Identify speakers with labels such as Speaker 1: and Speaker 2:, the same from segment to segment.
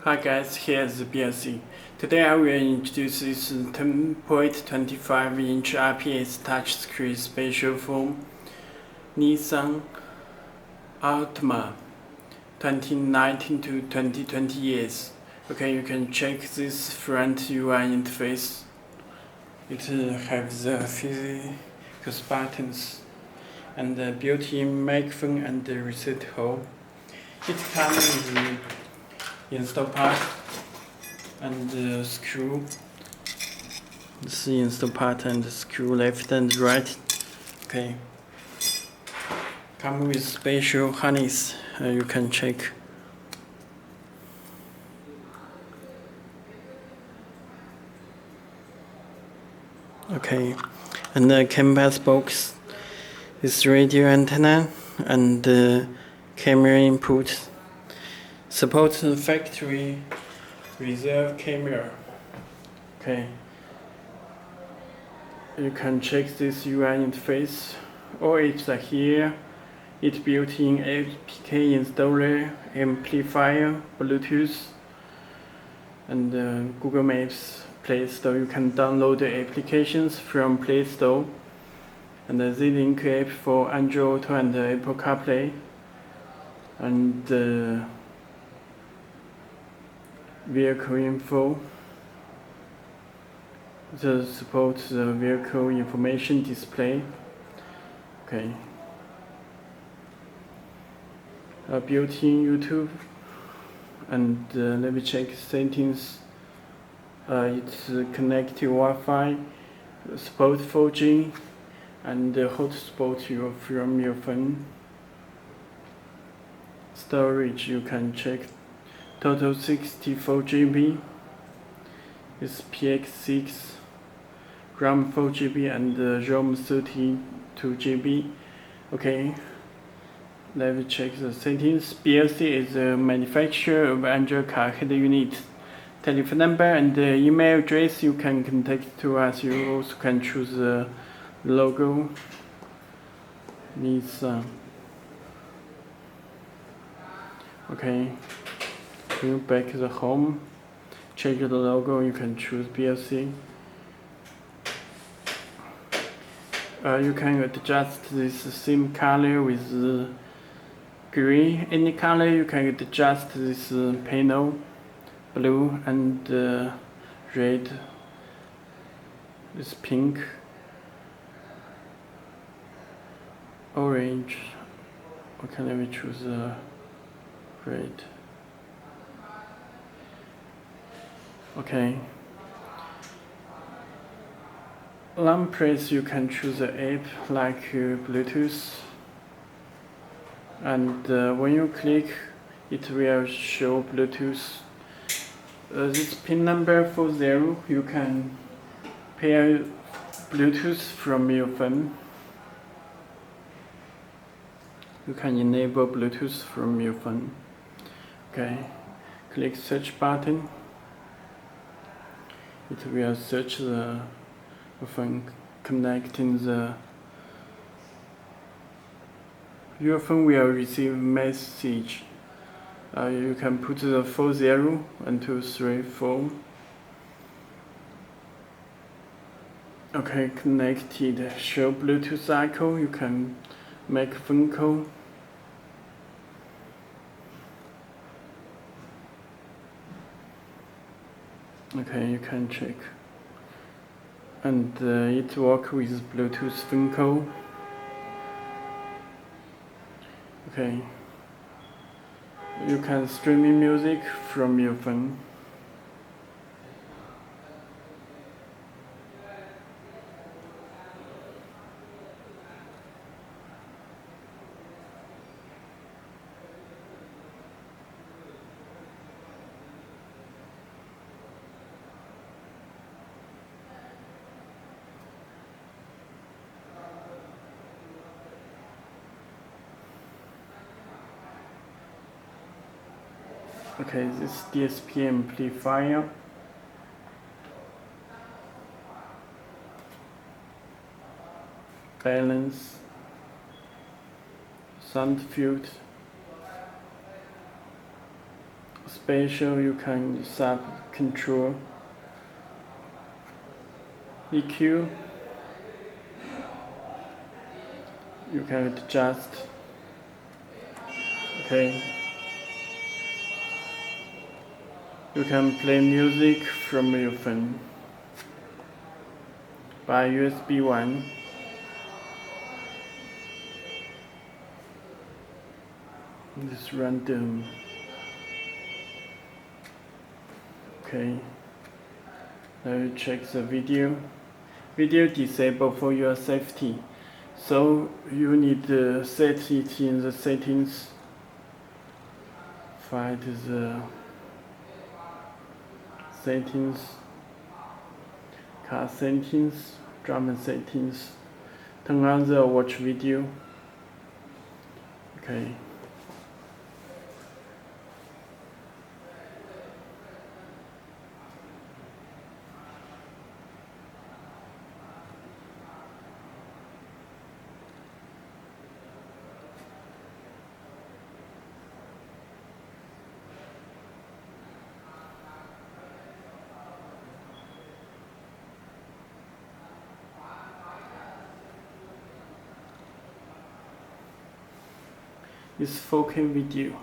Speaker 1: Hi guys, here's Belsee. Today I will introduce this 10.25-inch IPS touchscreen spatial phone Nissan Altima 2019 to 2020 years. Okay, you can check this front UI interface. It has the physical buttons and the built-in microphone and the reset hole. It comes with the install part and the screw. This install part and the screw left and right. Okay. Come with special harness. You can check. Okay, and the canvas box is radio antenna and camera input. Supports the factory reserve camera. Okay. You can check this UI interface. All apps are here. It built-in APK installer, amplifier, Bluetooth, and Google Maps, Play Store. You can download the applications from Play Store, and the Z-Link app for Android Auto and Apple CarPlay, and vehicle info. The supports the vehicle information display. Okay. A built-in YouTube, and let me check settings. It's connected Wi-Fi, support 4G, and hotspot from your phone. Storage, you can check. Total 64 GB. It's PX6, RAM 4 GB, and ROM 32 GB. Okay. Let me check the settings. Belsee is the manufacturer of Android car head unit. Telephone number and email address you can contact to us. You also can choose the logo. Nissan. Okay. Go back to the home. Check the logo. You can choose Belsee. You can adjust this same color with green, any color. You can adjust this panel, blue and red, this pink, orange. Okay, let me choose red. Okay. Long press, you can choose the app like Bluetooth. And when you click, it will show Bluetooth. This pin number 40, you can pair Bluetooth from your phone. You can enable Bluetooth from your phone. Okay, click search button. It will search the phone, connecting the. Your phone will receive message. You can put the 40 and 2, 3, 4. Okay, connected. Show Bluetooth icon. You can make phone call. Okay, you can check. And it works with Bluetooth phone call. Okay. You can stream music from your phone. Okay, this DSP amplifier. Balance. Sound field. Spatial, you can sub control. EQ, you can adjust. Okay. You can play music from your phone by USB 1. This random. Okay. Now you check the video. Video disabled for your safety. So you need to set it in the settings. Find the settings, car settings, drum settings. Turn on the watch video. Okay. It's 4K video.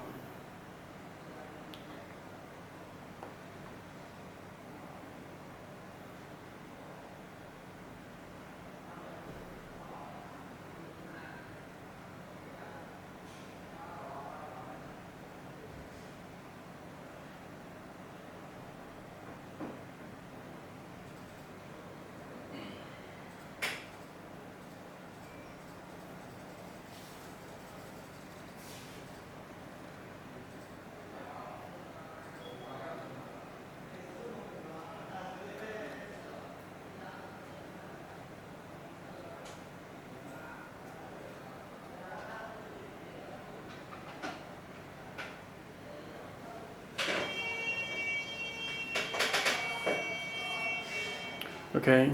Speaker 1: Okay,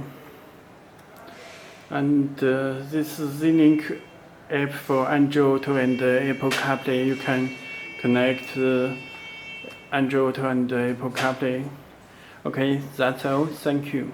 Speaker 1: and this Z-Link app for Android Auto and Apple CarPlay. You can connect Android Auto and Apple CarPlay. Okay, that's all. Thank you.